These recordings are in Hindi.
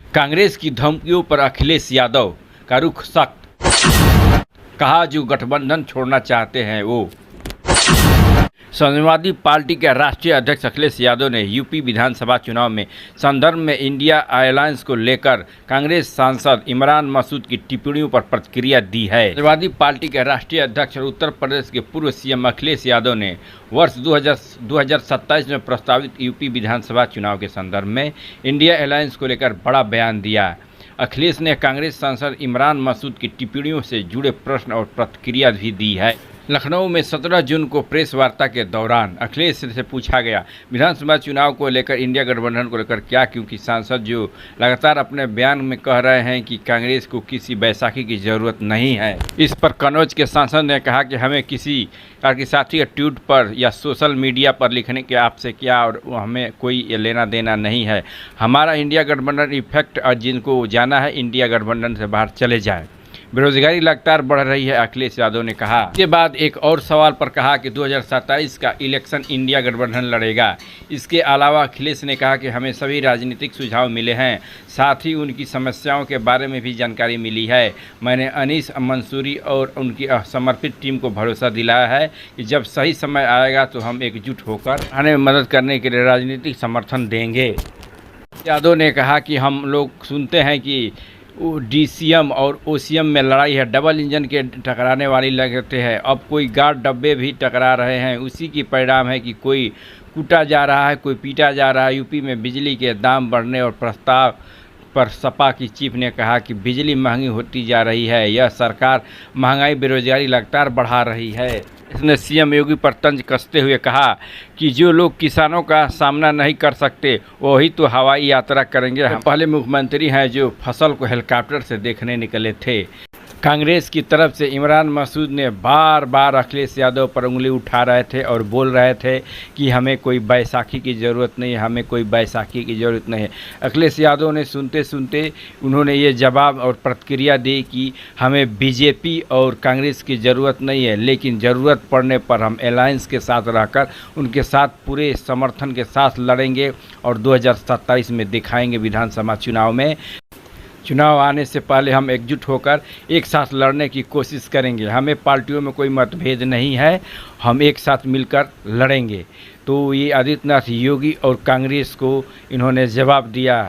कांग्रेस की धमकियों पर अखिलेश यादव का रुख सख्त, कहा जो गठबंधन छोड़ना चाहते हैं वो। समाजवादी पार्टी के राष्ट्रीय अध्यक्ष अखिलेश यादव ने यूपी विधानसभा चुनाव में संदर्भ में इंडिया अलायंस को लेकर कांग्रेस सांसद इमरान मसूद की टिप्पणियों पर प्रतिक्रिया दी है। समाजवादी पार्टी के राष्ट्रीय अध्यक्ष और उत्तर प्रदेश के पूर्व सीएम अखिलेश यादव ने वर्ष 2027 में प्रस्तावित यूपी विधानसभा चुनाव के संदर्भ में इंडिया अलायंस को लेकर बड़ा बयान दिया। अखिलेश ने कांग्रेस सांसद इमरान मसूद की टिप्पणियों से जुड़े प्रश्न और प्रतिक्रिया भी दी है। लखनऊ में 17 जून को प्रेस वार्ता के दौरान अखिलेश से पूछा गया विधानसभा चुनाव को लेकर इंडिया गठबंधन को लेकर क्या, क्योंकि सांसद जो लगातार अपने बयान में कह रहे हैं कि कांग्रेस को किसी बैसाखी की ज़रूरत नहीं है। इस पर कन्नौज के सांसद ने कहा कि हमें किसी के साथी ट्वीट पर या सोशल मीडिया पर लिखने के आपसे क्या और हमें कोई लेना देना नहीं है। हमारा इंडिया गठबंधन इफेक्ट और जिनको जाना है इंडिया गठबंधन से बाहर चले जाए। बेरोजगारी लगातार बढ़ रही है, अखिलेश यादव ने कहा। इसके बाद एक और सवाल पर कहा कि 2027 का इलेक्शन इंडिया गठबंधन लड़ेगा। इसके अलावा अखिलेश ने कहा कि हमें सभी राजनीतिक सुझाव मिले हैं, साथ ही उनकी समस्याओं के बारे में भी जानकारी मिली है। मैंने अनीस मंसूरी और उनकी समर्पित टीम को भरोसा दिलाया है कि जब सही समय आएगा तो हम एकजुट होकर हमें मदद करने के लिए राजनीतिक समर्थन देंगे। यादव ने कहा कि हम लोग सुनते हैं कि डीसीएम और ओसीएम में लड़ाई है, डबल इंजन के टकराने वाली लगते हैं। अब कोई गार्ड डब्बे भी टकरा रहे हैं, उसी की परिणाम है कि कोई कूटा जा रहा है, कोई पीटा जा रहा है। यूपी में बिजली के दाम बढ़ने और प्रस्ताव पर सपा की चीफ ने कहा कि बिजली महंगी होती जा रही है, यह सरकार महंगाई बेरोजगारी लगातार बढ़ा रही है। इसने सीएम योगी पर तंज कसते हुए कहा कि जो लोग किसानों का सामना नहीं कर सकते वही तो हवाई यात्रा करेंगे। हम पहले मुख्यमंत्री हैं जो फसल को हेलीकॉप्टर से देखने निकले थे। कांग्रेस की तरफ से इमरान मसूद ने बार बार अखिलेश यादव पर उंगली उठा रहे थे और बोल रहे थे कि हमें कोई बैसाखी की ज़रूरत नहीं है, हमें कोई बैसाखी की ज़रूरत नहीं है। अखिलेश यादव ने सुनते सुनते उन्होंने ये जवाब और प्रतिक्रिया दी कि हमें बीजेपी और कांग्रेस की ज़रूरत नहीं है, लेकिन ज़रूरत पड़ने पर हम अलायंस के साथ रहकर उनके साथ पूरे समर्थन के साथ लड़ेंगे और 2027 में दिखाएंगे विधानसभा चुनाव में। चुनाव आने से पहले हम एकजुट होकर एक साथ लड़ने की कोशिश करेंगे। हमें पार्टियों में कोई मतभेद नहीं है, हम एक साथ मिलकर लड़ेंगे। तो ये आदित्यनाथ योगी और कांग्रेस को इन्होंने जवाब दिया।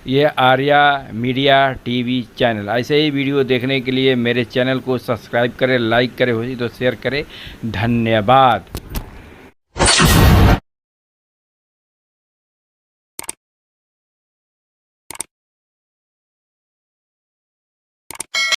ये आर्या मीडिया टीवी चैनल। ऐसे ही वीडियो देखने के लिए मेरे चैनल को सब्सक्राइब करें, लाइक करें, हो तो शेयर करें। धन्यवाद।